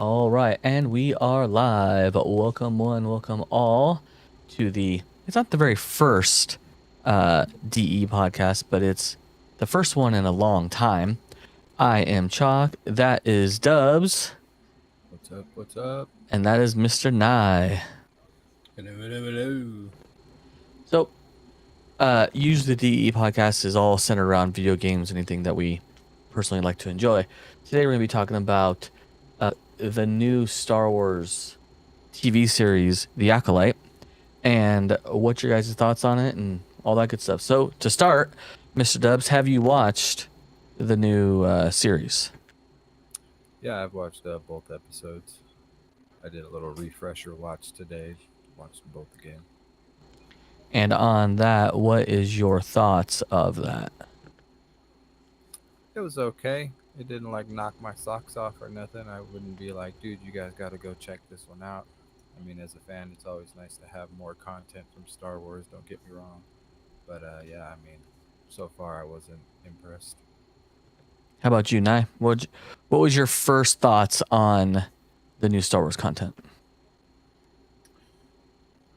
All right, and we are live. Welcome one, welcome all to it's not the very first DE podcast, but it's the first one in a long time. I am Chalk, that is Dubs, What's up? What's up? and that is Mr. Nye. Hello, hello, hello. So, usually the DE podcast is all centered around video games, anything that we personally like to enjoy. Today we're going to be talking about the new Star Wars TV series, The Acolyte, and what's your guys' thoughts on it and all that good stuff. So to start, Mr. Dubs, have you watched the new series? Yeah, I've watched both episodes. I did a little refresher watch today. Watched them both again. And on that, what is your thoughts of that? It was okay. It didn't like knock my socks off or nothing. I wouldn't be like, dude, you guys got to go check this one out. I mean, as a fan, it's always nice to have more content from Star Wars. Don't get me wrong, but yeah, I mean, so far I wasn't impressed. How about you, Nye? What was your first thoughts on the new Star Wars content?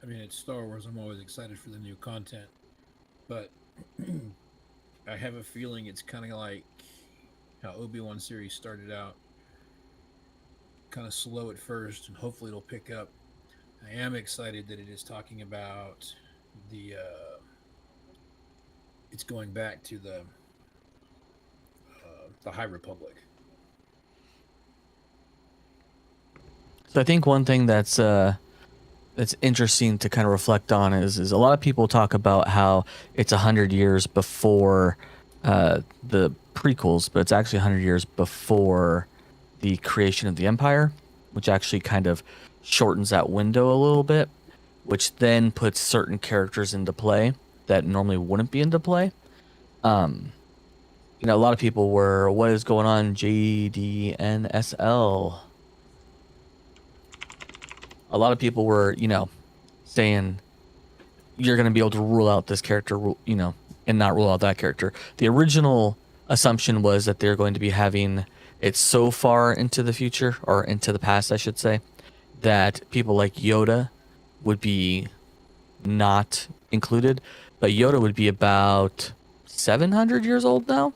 I mean, it's Star Wars. I'm always excited for the new content, but I have a feeling it's kind of like how Obi-Wan series started out, kind of slow at first, and hopefully it'll pick up. I am excited that it is talking about it's going back to the High Republic. So I think one thing that's interesting to kind of reflect on is a lot of people talk about how it's 100 years before the prequels, but it's actually 100 years before the creation of the Empire, which actually kind of shortens that window a little bit, which then puts certain characters into play that normally wouldn't be into play. A lot of people were, what is going on, JDNSL? A lot of people were, saying you're going to be able to rule out this character, and not rule out that character. The original assumption was that they're going to be having it so far into the future, or into the past, I should say, that people like Yoda would be not included. But Yoda would be about 700 years old now,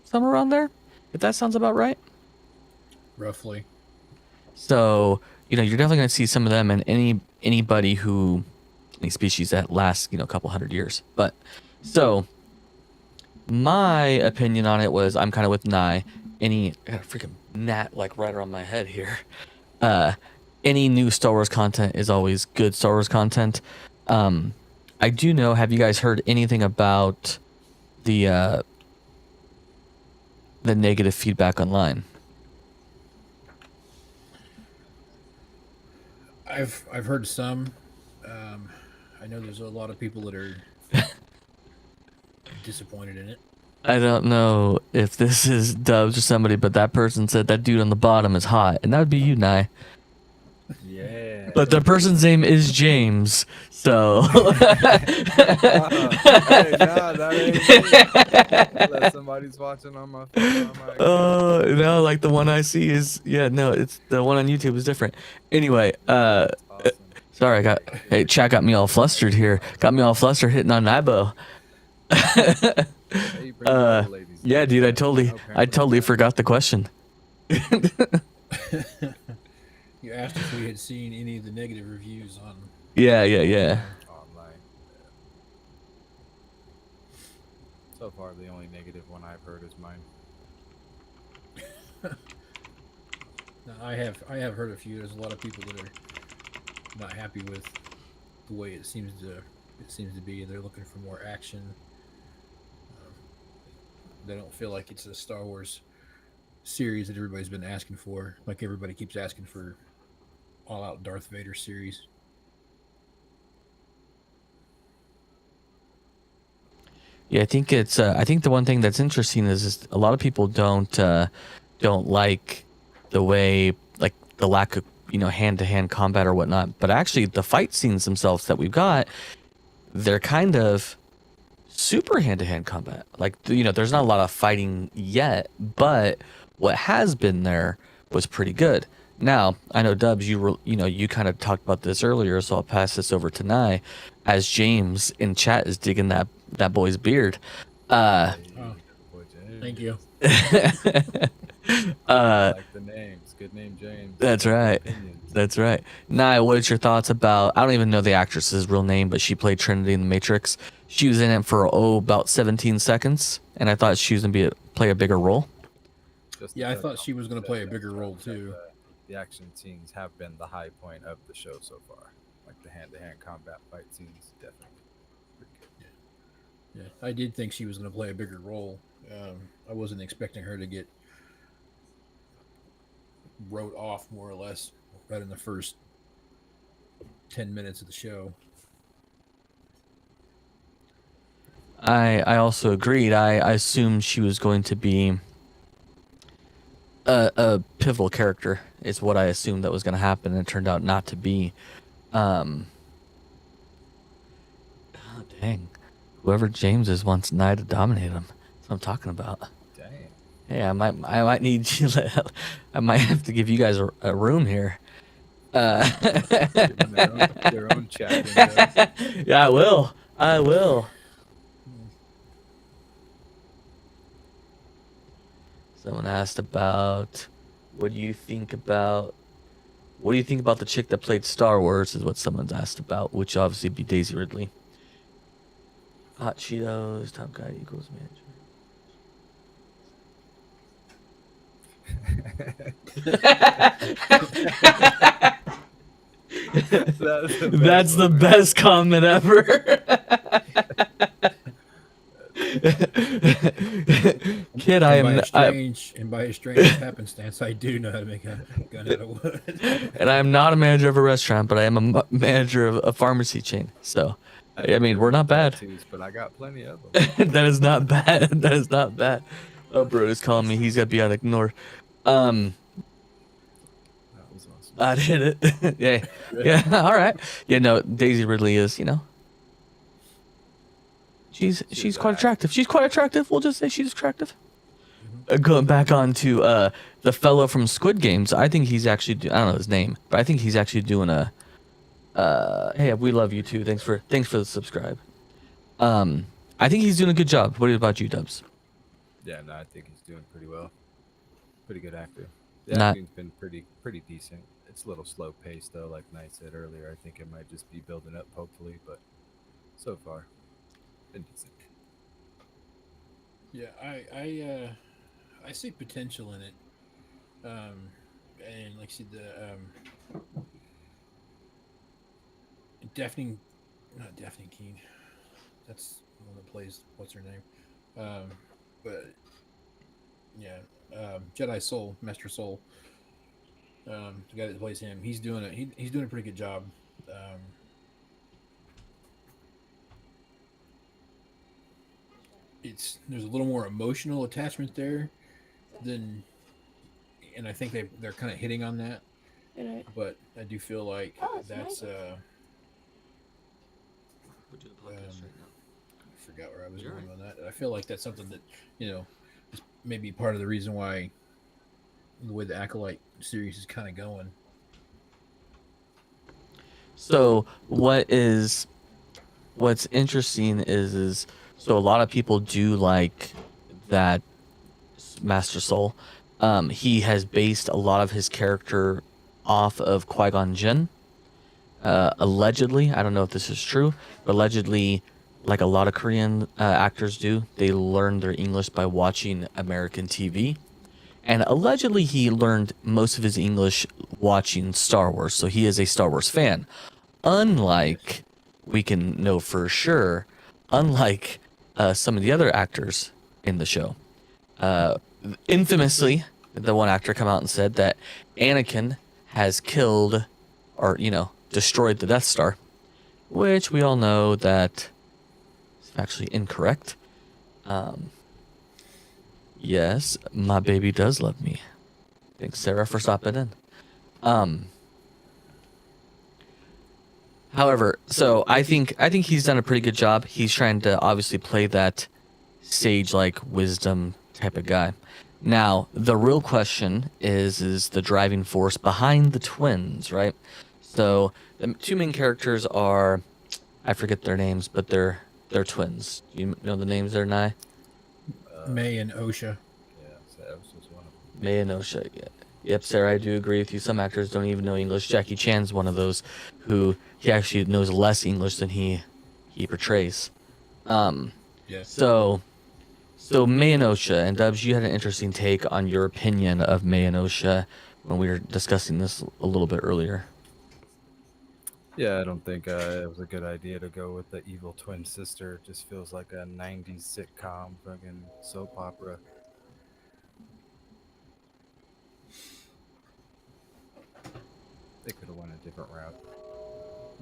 somewhere around there, if that sounds about right. Roughly. So, you're definitely going to see some of them, and anybody who, any species that lasts, a couple hundred years. But, so, my opinion on it was, I'm kind of with Nye. I got a freaking gnat, like, right around my head here. Any new Star Wars content is always good Star Wars content. I do know, have you guys heard anything about the negative feedback online? I've heard some. I know there's a lot of people that are disappointed in it. I don't know if this is Dubs or somebody, but that person said that dude on the bottom is hot, and that would be you, Nye. Yeah. But the person's name is James, so. Hey, nah, that ain't me. Unless somebody's watching on my phone. No, like the one I see is, it's the one on YouTube is different. Anyway, Awesome. sorry, chat got me all flustered here. Got me all flustered hitting on Nibo. Hey, you bring the ladies. Yeah, dude, I No totally parents. forgot the question. You asked if we had seen any of the negative reviews on. Yeah. Online. So far, the only negative one I've heard is mine. Now, I have heard a few. There's a lot of people that are not happy with the way it seems to be. They're looking for more action. They don't feel like it's a Star Wars series that everybody's been asking for. Like everybody keeps asking for all-out Darth Vader series. Yeah, I think it's. I think the one thing that's interesting is a lot of people don't like the way, like, the lack of hand-to-hand combat or whatnot. But actually, the fight scenes themselves that we've got, they're kind of super hand-to-hand combat. Like, there's not a lot of fighting yet, but what has been there was pretty good. Now, I know Dubs, you kind of talked about this earlier, so I'll pass this over to Nye, as James in chat is digging that boy's beard. Oh, Boy, thank you. I like the names. Good name, James. That's Like the right. opinions. That's right. Nye, what is your thoughts about? I don't even know the actress's real name, but she played Trinity in The Matrix. She was in it for about 17 seconds, and I thought she was gonna play a bigger role. Just Yeah, I touch thought she on was going to that, play a that's bigger right, role that, too. the action scenes have been the high point of the show so far. Like the hand-to-hand combat fight scenes, definitely. Pretty good. Yeah, I did think she was going to play a bigger role. I wasn't expecting her to get wrote off more or less right in the first 10 minutes of the show. I also agreed. I assumed she was going to be a pivotal character, is what I assumed that was going to happen, and it turned out not to be. Oh, dang. Whoever James is wants Nye to dominate him. That's what I'm talking about. Dang. Hey, I might need you. I might have to give you guys a room here. Give them their own chat windows. Yeah, I will. I will. Someone asked about what do you think about the chick that played Star Wars, is what someone's asked about, which obviously be Daisy Ridley. Hot Cheetos, Top Guy equals manager. That's the best comment ever. Kid, I am. And by a strange happenstance, I do know how to make a gun out of wood. And I am not a manager of a restaurant, but I am a manager of a pharmacy chain. So, I mean, we're not bad. Tattoos, but I got plenty of them. That is not bad. That is not bad. Oh, bro is calling me. He's got to be unignored. That was awesome. I did it. Yeah. Yeah. All right. Yeah. No, Daisy Ridley is. She's quite attractive. She's quite attractive. We'll just say she's attractive. Going back on to the fellow from Squid Games, I think he's actually. I don't know his name, but I think he's actually doing a. Hey, we love you too. Thanks for the subscribe. I think he's doing a good job. What about you, Dubs? Yeah, no, I think he's doing pretty well. Pretty good actor. The Not- acting's been pretty decent. It's a little slow paced though, like Knight said earlier. I think it might just be building up, hopefully, but so far, been decent. Yeah, I see potential in it. And like I said, the not Daphne Keane. That's the one that plays what's her name. But yeah, Jedi Soul, Master Soul. The guy that plays him, he's doing he's doing a pretty good job. There's a little more emotional attachment there than, and I think they're kind of hitting on that. But I do feel like that's I forgot where I was going on that. I feel like that's something that is maybe part of the reason why the way the Acolyte series is kind of going. So what's interesting is so a lot of people do like that Master Soul. He has based a lot of his character off of Qui-Gon Jinn. Allegedly, I don't know if this is true, but allegedly, like a lot of Korean actors do, they learn their English by watching American TV. And allegedly, he learned most of his English watching Star Wars, so he is a Star Wars fan. Unlike, we can know for sure, unlike some of the other actors in the show. Infamously, the one actor come out and said that Anakin has killed or, destroyed the Death Star, which we all know that is actually incorrect. Yes, my baby does love me. Thanks, Sarah, for stopping in. However, so I think he's done a pretty good job. He's trying to obviously play that sage-like wisdom type of guy. Now, the real question is the driving force behind the twins, right? So the two main characters are, I forget their names, but they're twins. You know the names there, Nye? May and OSHA. Yeah, so that was just one of them. May and Osha. Yeah. Yep, Sarah, I do agree with you. Some actors don't even know English. Jackie Chan's one of those who he actually knows less English than he portrays. Yeah. So May and Osha, and Dubs, you had an interesting take on your opinion of May and Osha when we were discussing this a little bit earlier. Yeah, I don't think it was a good idea to go with the evil twin sister. It just feels like a 90s sitcom, fucking soap opera. They could have went a different route.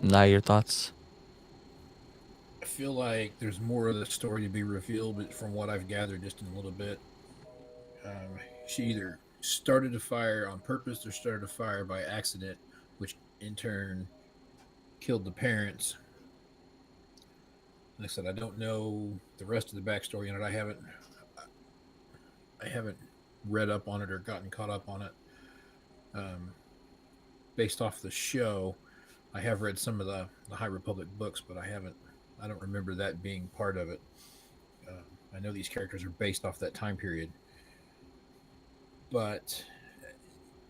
Nye, your thoughts? I feel like there's more of the story to be revealed, but from what I've gathered just in a little bit, she either started a fire on purpose or started a fire by accident, which in turn killed the parents. Like I said, I don't know the rest of the backstory on it. I haven't read up on it or gotten caught up on it. Based off the show, I have read some of the High Republic books, but I don't remember that being part of it. I know these characters are based off that time period, but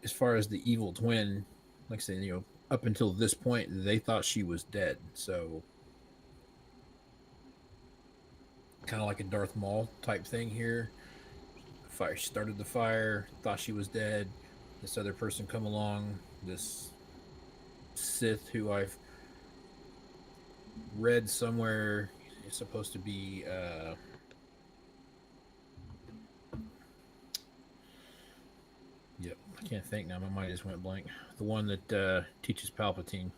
as far as the evil twin, like I said, up until this point, they thought she was dead. So, kind of like a Darth Maul type thing here. Fire started the fire, thought she was dead. This other person come along, this Sith who I've read somewhere is supposed to be yep, I can't think now, my mind just went blank. The one that teaches Palpatine.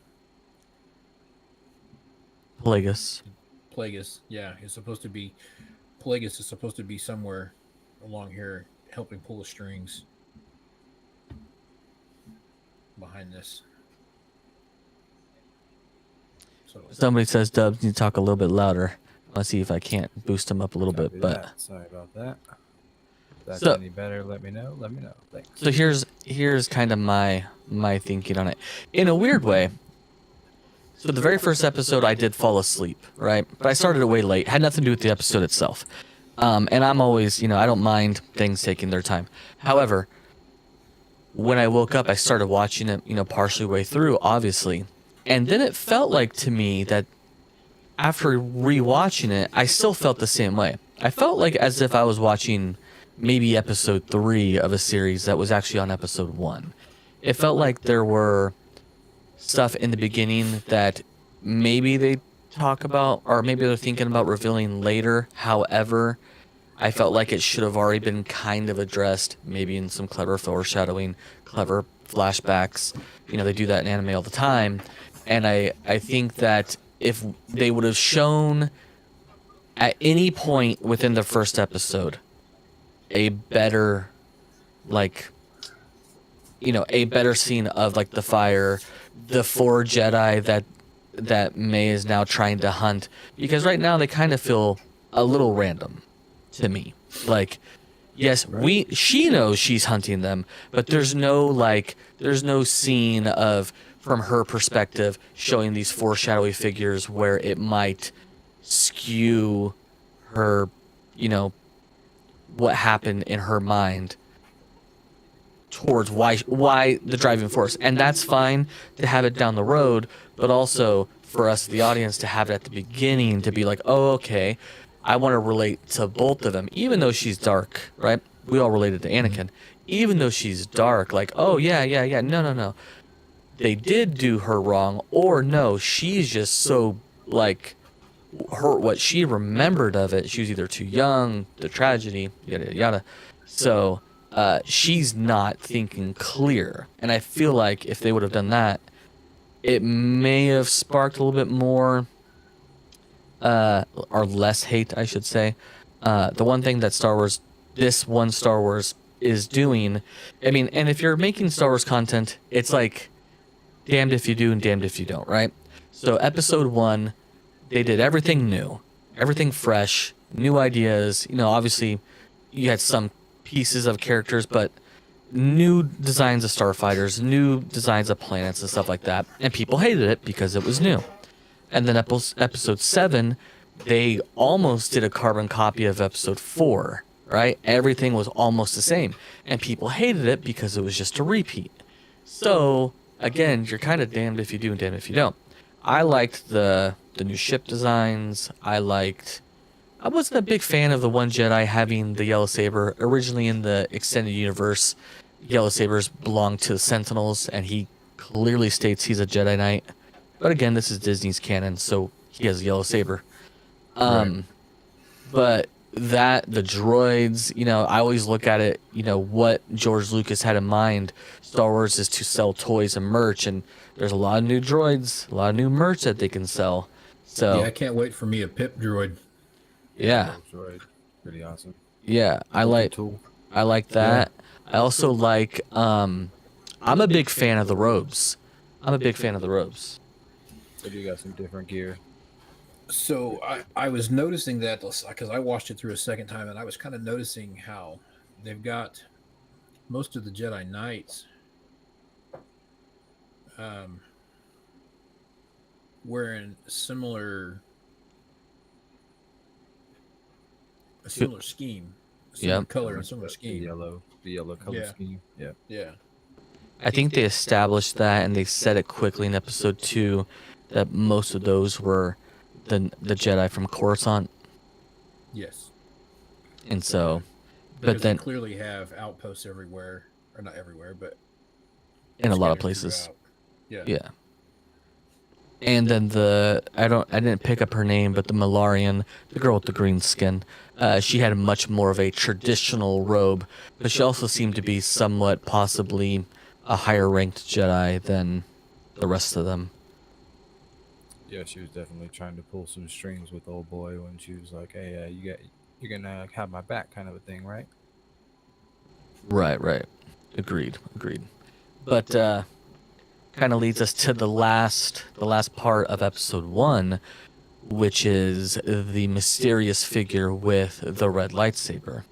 Plagueis. Plagueis, yeah, is supposed to be Plagueis is supposed to be somewhere along here helping pull the strings behind this. So Somebody says Dubs need to talk a little bit louder. Let's see if I can't boost him up a little Copy bit. But that. Sorry about that. If that's So- any better, let me know. Let me know. Thanks. so here's kind of my thinking on it. In a weird way. So the very first episode I did fall asleep, right? But I started it way late. Had nothing to do with the episode itself. And I'm always, I don't mind things taking their time. However, when I woke up, I started watching it, partially way through, obviously. And then it felt like to me that after rewatching it, I still felt the same way. I felt like as if I was watching maybe episode 3 of a series that was actually on episode 1. It felt like there were stuff in the beginning that maybe they talk about, or maybe they're thinking about revealing later. However, I felt like it should have already been kind of addressed, maybe in some clever foreshadowing, clever flashbacks. They do that in anime all the time. And I think that if they would have shown at any point within the first episode a better, a better scene of the fire, the 4 Jedi that May is now trying to hunt, because right now they kind of feel a little random to me. Yes, she knows she's hunting them, but there's no scene of, from her perspective, showing these foreshadowy figures where it might skew her, what happened in her mind towards why the driving force. And that's fine to have it down the road, but also for us, the audience, to have it at the beginning, to be like, oh, okay, I want to relate to both of them, even though she's dark, right? We all related to Anakin. Even though she's dark, oh, yeah, no. They did do her wrong, or no, she's just so, what she remembered of it, she was either too young, the tragedy, yada, yada. So, she's not thinking clear. And I feel like if they would have done that, it may have sparked a little bit more, or less hate, I should say. The one thing that this one Star Wars is doing, and if you're making Star Wars content, it's damned if you do and damned if you don't, right? So episode 1, they did everything new, everything fresh, new ideas. Obviously you had some pieces of characters, but new designs of starfighters, new designs of planets and stuff like that. And people hated it because it was new. And then episode 7, they almost did a carbon copy of episode 4, right? Everything was almost the same. And people hated it because it was just a repeat. So, again, you're kind of damned if you do and damned if you don't. I liked the new ship designs. I wasn't a big fan of the one Jedi having the yellow saber. Originally in the extended universe, yellow sabers belonged to the Sentinels, and he clearly states he's a Jedi Knight. But again, this is Disney's canon, so he has a yellow saber. Right. But the droids, I always look at it, what George Lucas had in mind. Star Wars is to sell toys and merch, and there's a lot of new droids, a lot of new merch that they can sell. So Yeah, I can't wait for me a pip droid. yeah, Droid. Pretty awesome. yeah, I Tool. like that. I also like I'm a big fan of the robes. So you got some different gear. So I was noticing that because I watched it through a second time, and I was kind of noticing how they've got most of the Jedi Knights wearing a similar scheme, similar color and similar The scheme. yellow color Yeah. scheme. Yeah. Yeah. I think they established that, and they said it quickly in episode 2 that most of those were the Jedi from Coruscant, Yes. and so, Because but then they clearly have outposts everywhere, or not everywhere, but in a lot of scattered places, throughout. Yeah. yeah. And then I didn't pick up her name, but the Malarian, the girl with the green skin, she had much more of a traditional robe, but she also seemed to be somewhat possibly a higher ranked Jedi than the rest of them. Yeah, she was definitely trying to pull some strings with old boy when she was like, "Hey, you're gonna have my back," kind of a thing, right? Right. Agreed. But kind of leads us to the last part of episode 1, which is the mysterious figure with the red lightsaber.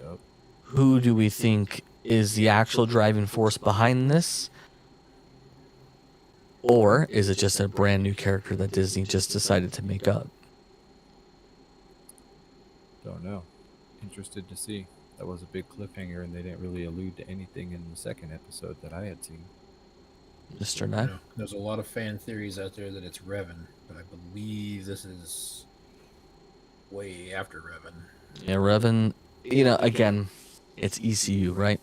Yep. Who do we think is the actual driving force behind this? Or is it just a brand new character that Disney just decided to make up? Don't know. Interested to see. That was a big cliffhanger, and they didn't really allude to anything in the second episode that I had seen. Mr. Knight? Yeah. There's a lot of fan theories out there that it's Revan, but I believe this is way after Revan. Yeah, Revan, again, it's ECU, right?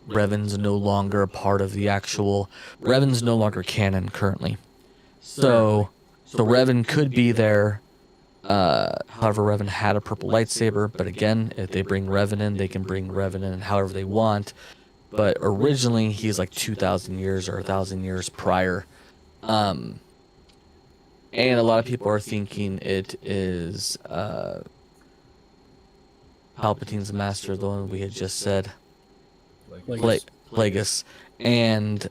Revan's no longer a part of the actual... Revan's no longer canon currently. So Revan could be there. However, Revan had a purple lightsaber, but again, if they bring Revan in, they can bring Revan in however they want. But originally, he's like 2,000 years or 1,000 years prior. And a lot of people are thinking it is Palpatine's master, the one we had just said. Plagueis. And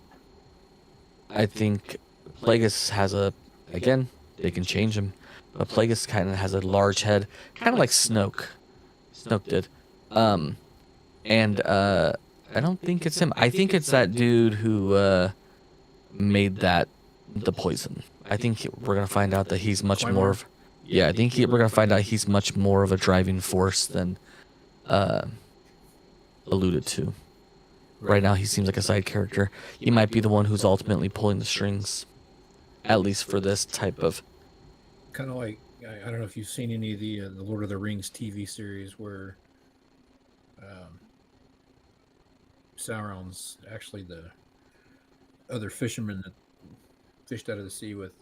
I think Plagueis has again, they can change him, but Plagueis kind of has a large head, kind of like Snoke did. And I don't think it's him. I think it's that dude who made the poison. I think we're going to find out that he's much more of... Yeah, I think we're going to find out he's much more of a driving force than alluded to. Right now, he seems like a side character. He might be the one who's ultimately pulling the strings, at least for this type of... Kind of like, I don't know if you've seen any of the Lord of the Rings TV series where Sauron's actually the other fisherman that fished out of the sea with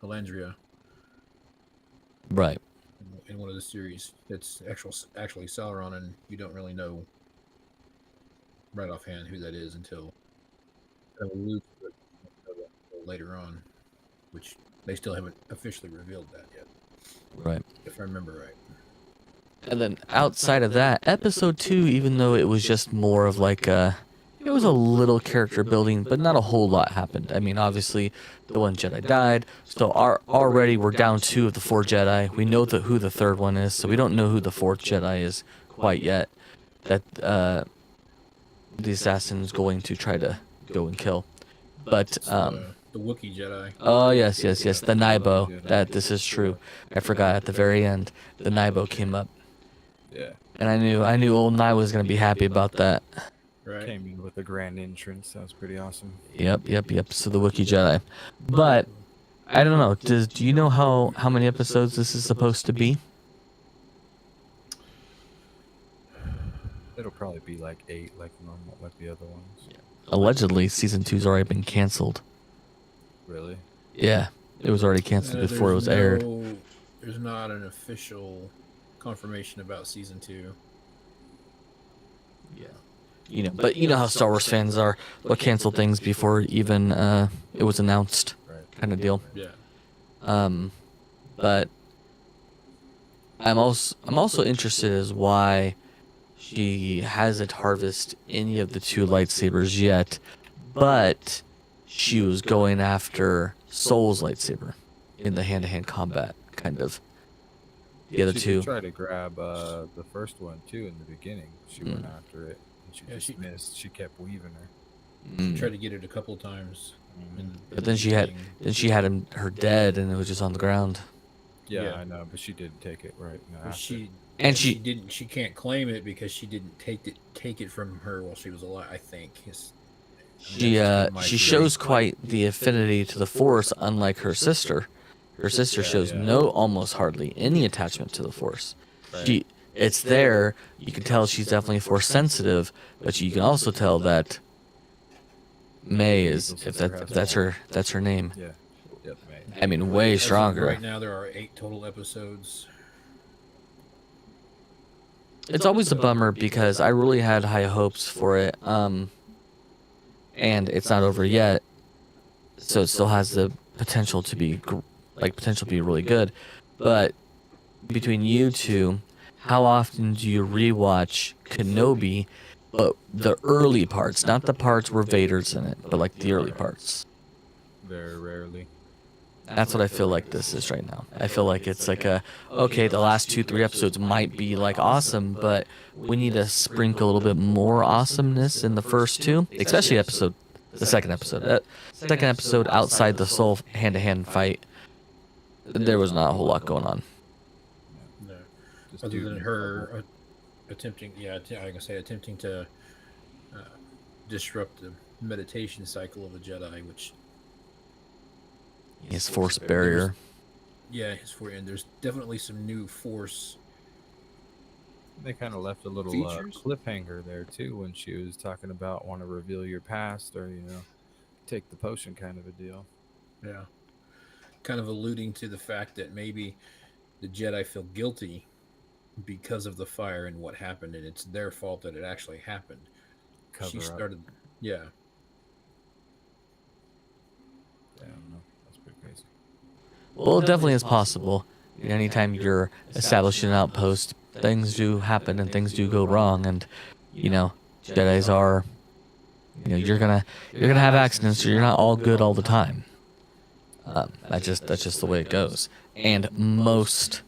Galandria. Right. In one of the series, it's actually Sauron, and you don't really know right offhand who that is until later on, which they still haven't officially revealed that yet. Right. If I remember right. And then outside of that, episode 2, even though it was just more of like it was a little character building, but not a whole lot happened. I mean, obviously, the one Jedi died, so already we're down 2 of the 4 Jedi. We know who the third one is, so we don't know who the 4th Jedi is quite yet. that the assassin's going to try to go and kill. But The Wookiee Jedi. oh yes, the Naibo. Jedi. That this is true. I forgot at the very end, the Naibo came up, Yeah. and I knew old Nai was gonna be happy about that. Right. Came in with a grand entrance. That was pretty awesome. Yep. So the Wookiee Jedi, but I don't know. Do you know how many episodes this is supposed to be? It'll probably be like 8, like normal, like the other ones. Allegedly, season 2's already been canceled. Really? Yeah, it was already canceled before it was aired. There's not an official confirmation about season 2. Yeah. But you know how Star Wars fans are. They'll cancel things before even it was announced, Right. kind of deal. Yeah. But I'm also interested as why she hasn't harvested any of the 2 lightsabers yet, but she was going after Soul's lightsaber in the hand-to-hand combat, kind of. The other she 2. did try to grab the first one too in the beginning. She went after it, and she Yeah, just missed. She kept weaving her. Mm. Tried to get it a couple times. But then she had her dead, and it was just on the ground. Yeah, I know, but she didn't take it right. After. She didn't. She can't claim it because she didn't take it from her while she was alive. I think. She shows quite the affinity to the Force, unlike her sister. Her sister shows almost hardly any attachment to the Force. Right. It's there. You can tell she's definitely Force sensitive, but you can also tell that May is, if that's her name. Yeah. Yep, May. I mean, way stronger. Right now, there are 8 total episodes. It's always a bummer because I really had high hopes for it, and it's not over yet, so it still has the potential to be really good. But between you two, how often do you rewatch Kenobi? But the early parts, not the parts where Vader's in it, but like the early parts. Very rarely. That's what I feel like this is right now. I feel like it's like okay, the last 2-3 episodes might be like awesome, but we need to sprinkle a little bit more awesomeness in the first 2, especially the second episode. Second episode outside the Soul hand-to-hand fight, there was not a whole lot going on. No. Other than her attempting to disrupt the meditation cycle of the Jedi, which His Force barrier. And there's definitely some new Force. They kind of left a little cliffhanger there too when she was talking about want to reveal your past or take the potion kind of a deal. Yeah, kind of alluding to the fact that maybe the Jedi feel guilty because of the fire and what happened, and it's their fault that it actually happened. Cover up. Yeah. I don't know. That's pretty crazy. Well, it definitely is possible. Anytime you're establishing an outpost, things do happen and things do go wrong, and Jedis are. You're gonna have accidents. So you're not all good all the time. That's just the way it goes. And most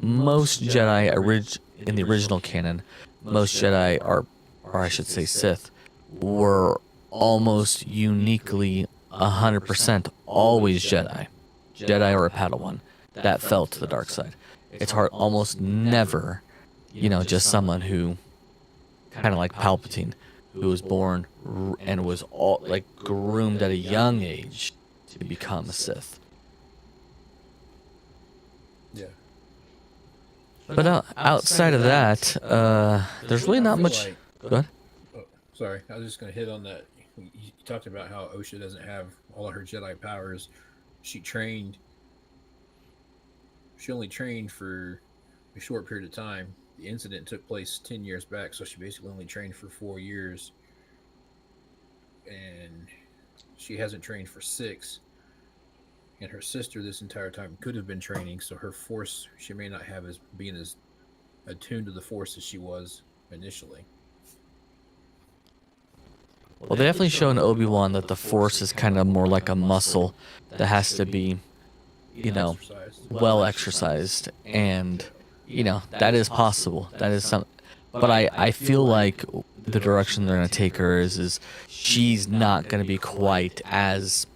Jedi in the original canon, most Jedi or I should say Sith, were almost uniquely 100% always Jedi or a Padawan that fell to the dark side. It's hard, almost never, just someone who, kind of like Palpatine, who was born and was all like groomed at a young age to become a Sith. Yeah. But outside of that, there's really not much. Go ahead. Oh, sorry, I was just going to hit on that. You talked about how Osha doesn't have all of her Jedi powers. She only trained for a short period of time. The incident took place 10 years back, so she basically only trained for 4 years. And she hasn't trained for 6. And her sister this entire time could have been training, so her Force, she may not have being as attuned to the Force as she was initially. Well, they definitely show in Obi-Wan that the Force is kind of more like a muscle that has to be, well exercised, and that is possible. That is but I feel like the direction they're gonna take her is she's not gonna be quite as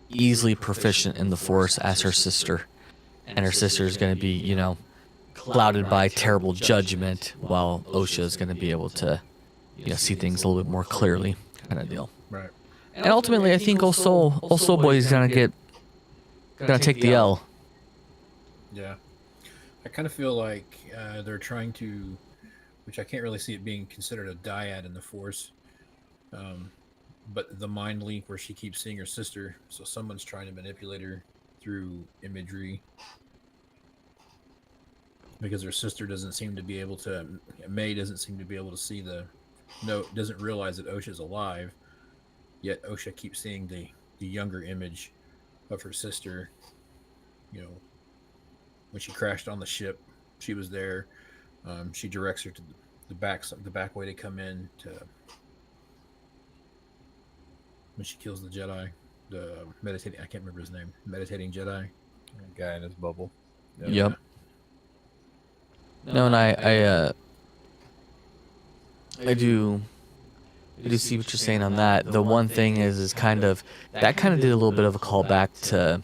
easily proficient in the Force as her sister, and her sister is gonna be, you know, clouded by terrible judgment, while Osha is gonna be able to, you know, see things a little bit more clearly, kind of deal. Right. And ultimately, I think Soul Boy is gonna take the L. Yeah. I kind of feel like they're trying to, which I can't really see it being considered a dyad in the Force, but the mind link where she keeps seeing her sister, so someone's trying to manipulate her through imagery, because her sister doesn't seem to be able to, May doesn't seem to be able to see doesn't realize that Osha's alive, yet Osha keeps seeing the younger image of her sister. You know, when she crashed on the ship, she was there. She directs her to the back way to come in to when she kills the Jedi, the meditating. I can't remember his name. Meditating Jedi. Guy in his bubble. Yep. No, and I do see what you're saying on that. The one thing is kind of that kind of did a little bit of a callback to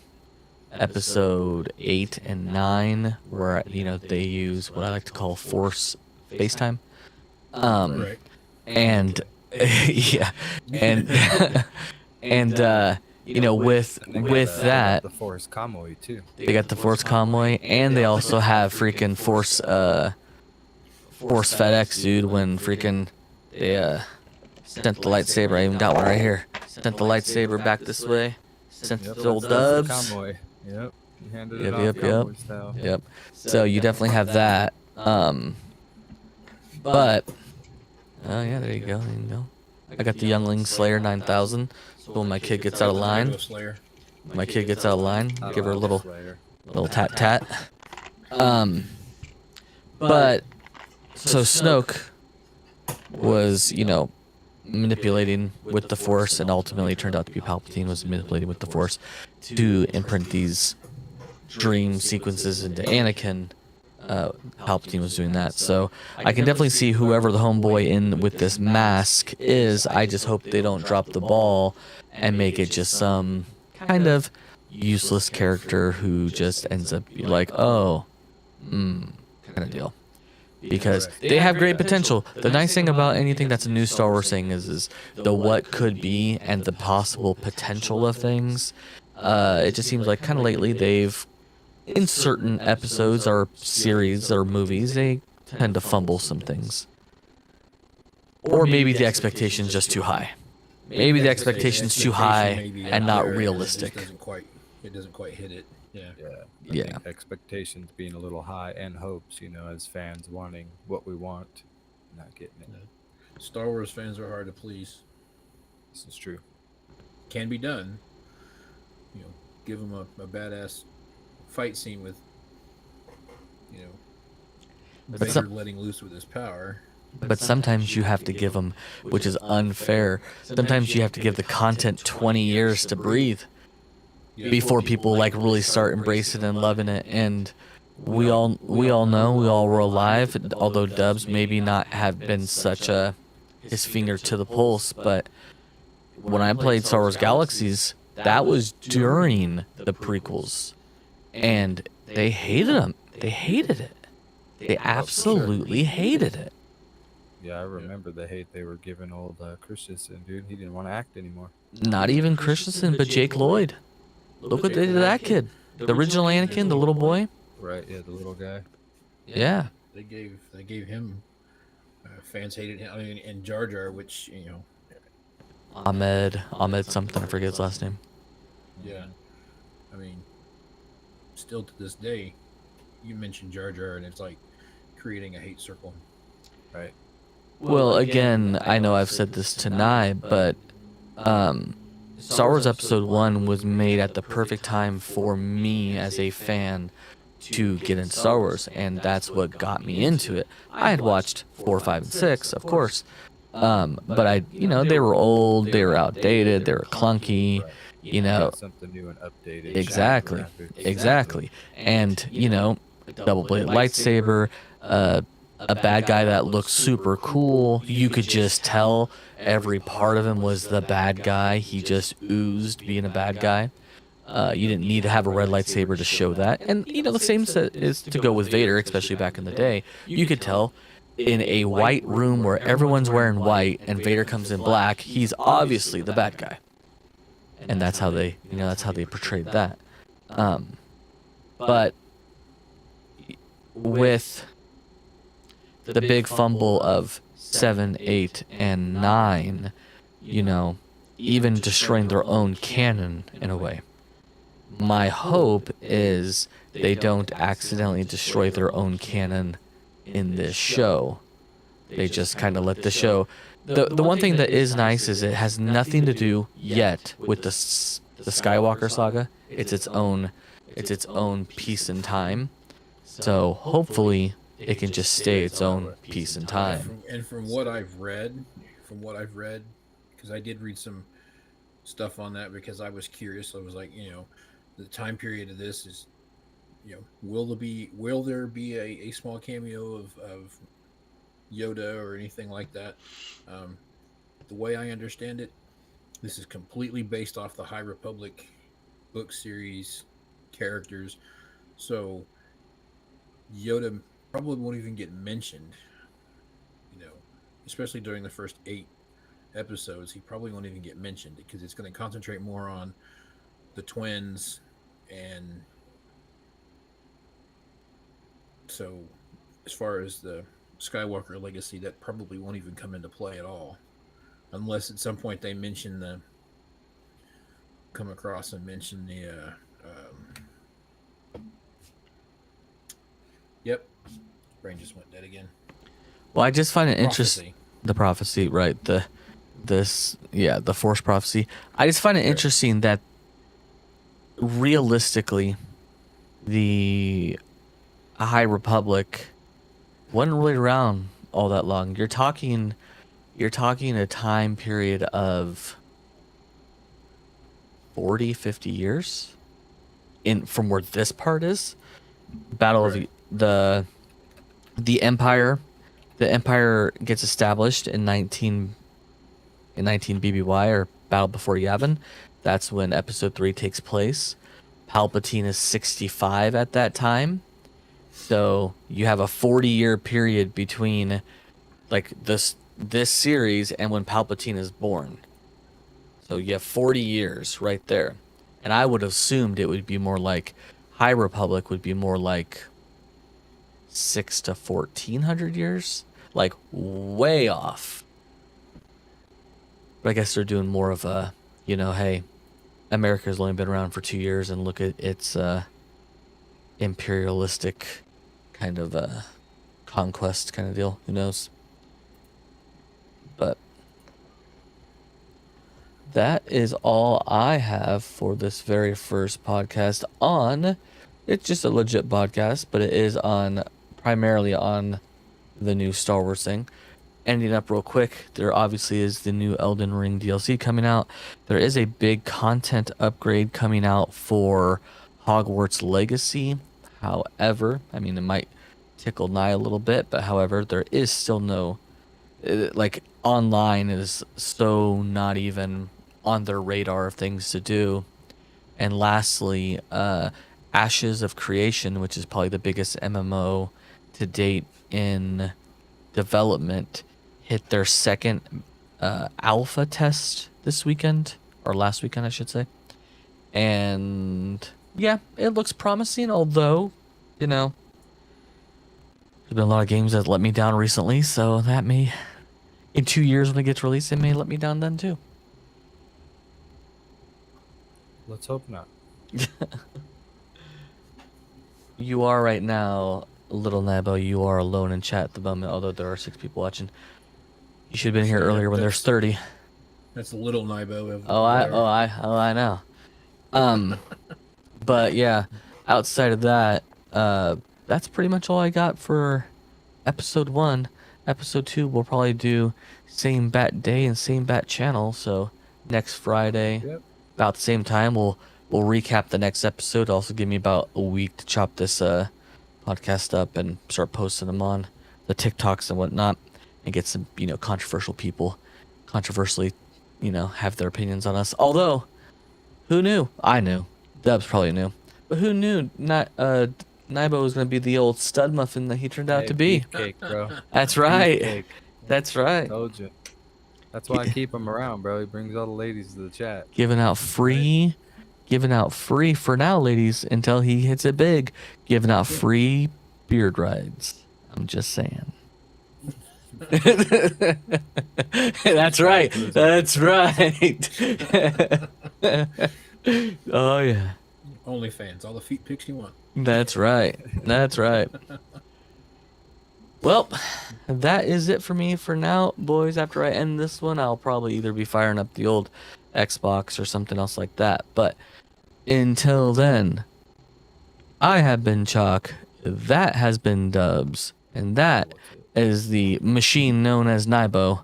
episode 8 and 9, where, you know, they use what I like to call Force FaceTime. Right. And yeah, and and you know, with that, the Force Convoy too. they got the Force Convoy, and they also have freaking Force FedEx, dude. When freaking they sent the lightsaber, I even got one right here. Sent the lightsaber back this way. Sent the old That's the dubs. Convoy. Yep. He handed Yep, it off yep, Convoy style. Yep. So you definitely have that. But oh yeah, there you go. There you go. I got the Youngling Slayer 9000. So when my kid gets out of line, Slayer. give her a little Slayer. tat tat. But so Snoke was, you know, manipulating with the Force, and ultimately it turned out to be Palpatine was manipulating with the Force to imprint these dream sequences into Anakin. Palpatine was doing that, so I can definitely see whoever the homeboy in with this mask is. I just hope they don't drop the ball and make it just some kind of useless character who just ends up like, oh, kind of deal. Because they have great potential. The nice thing about anything that's a new Star Wars thing is the what could be and the possible potential of things. It just seems like kind of lately they've, in certain episodes or series or movies, they tend to fumble some things. Or maybe the expectation's just too high. Maybe the expectation's too high and not realistic. It doesn't quite hit it. Yeah. I think expectations being a little high, and hopes, you know, as fans wanting what we want, not getting it. Star Wars fans are hard to please. This is true. Can be done. You know, give them a badass fight scene with, you know, Vader letting loose with his power. But sometimes you have to give them, which is unfair. Sometimes you have to give the content 20 years to breathe before people like really start embracing and loving it. And we all know, we all were alive, although Dubs maybe not have been such his finger to the pulse. But when I played Star Wars Galaxies, that was during the prequels, and they hated them. They hated it. They absolutely hated it. Yeah, I remember the hate they were giving old Christensen, dude. He didn't want to act anymore. Not even Christensen, but Jake Lloyd. Look what they did to that kid. The original Anakin, the little boy. Right, yeah, the little guy. Yeah. They gave him. Fans hated him. I mean, and Jar Jar, which, you know. Ahmed something, I forget his last name. Yeah. I mean, still to this day, you mention Jar Jar, and it's like creating a hate circle. Right. Well, again, I know I've said this tonight, but Star Wars Episode 1 was made at the perfect time for me as a fan to get into Star Wars, and that's what got me into it. I had watched 4, 5, and 6, of course, but they were old, they were outdated, they were clunky, you know. Something new and updated. Exactly. And, double-bladed lightsaber, a bad guy that looked super cool. You could just tell every part of him was the bad guy. He just oozed being a bad guy. You didn't need to have a red lightsaber to show that. And, the same set is to go with Vader, especially back in the day. You could tell in a white room where everyone's wearing white and Vader comes in black, he's obviously the bad guy. And that's how they, portrayed that. But with the big fumble of 7, 8, and 9, even destroying their own canon in a way. My hope is they don't accidentally destroy their own canon in this show. They just kind of let the show. The one thing that is nice is it has nothing to do yet with the Skywalker saga. It's its own piece in time. So hopefully it can just stay its own piece in time. And from what I've read, because I did read some stuff on that because I was curious. I was like, the time period of this is, will there be a small cameo of Yoda or anything like that? The way I understand it, this is completely based off the High Republic book series characters. So Yoda probably won't even get mentioned, especially during the first 8 episodes. He probably won't even get mentioned because it's going to concentrate more on the twins. And so as far as the Skywalker legacy, that probably won't even come into play at all, unless at some point they come across and mention the yep, brain just went dead again. Well, I just find it interesting. The prophecy, right? The Force prophecy. I just find it interesting that realistically, the High Republic wasn't really around all that long. You're talking a time period of 40, 50 years from where this part is. Battle of the Empire. The Empire gets established in 19 BBY, or Battle Before Yavin. That's when Episode 3 takes place. Palpatine is 65 at that time. So you have a 40-year period between like this series and when Palpatine is born. So you have 40 years right there. And I would have assumed it would be more like High Republic would be more like 600 to 1400 years. Like way off. But I guess they're doing more of a, hey, America's only been around for 2 years and look at its imperialistic kind of conquest kind of deal. Who knows? But that is all I have for this very first podcast on. It's just a legit podcast, but it is primarily on the new Star Wars thing. Ending up real quick, there obviously is the new Elden Ring DLC coming out. There is a big content upgrade coming out for Hogwarts Legacy. However, it might tickle Nye a little bit, but however, there is still no, online is so not even on their radar of things to do. And lastly, Ashes of Creation, which is probably the biggest MMO to date in development, hit their second alpha test this weekend, or last weekend I should say. And yeah, it looks promising, although, there's been a lot of games that let me down recently, so that may, in 2 years when it gets released, it may let me down then too. Let's hope not. You are right now, Little Nabo, you are alone in chat at the moment, although there are 6 people watching. You should have been here earlier when there's 30. That's a little Nibo. I know. But yeah, outside of that, that's pretty much all I got for episode 1. Episode 2 we'll probably do same bat day and same bat channel. So next Friday, about the same time, we'll recap the next episode. Also give me about a week to chop this podcast up and start posting them on the the TikToks and whatnot, and get some, you know, controversial people, controversially, you know, have their opinions on us. Although, who knew? I knew. Dubs probably knew, but who knew? Not Naibo was gonna be the old stud muffin that he turned out Hey, to be. beefcake, bro. That's right. Beefcake. That's right. Told you. That's why I keep him around, bro. He brings all the ladies to the chat. Giving out free for now, ladies, until he hits it big. Giving out free beard rides. I'm just saying. That's right. That's right. Oh yeah. OnlyFans, all the feet pics you want. That's right. That's right. Well, that is it for me for now, boys. After I end this one, I'll probably either be firing up the old Xbox or something else like that. But until then, I have been Chalk. That has been Dubs. And that is the machine known as Naibo.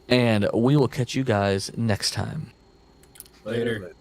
And we will catch you guys next time. Later.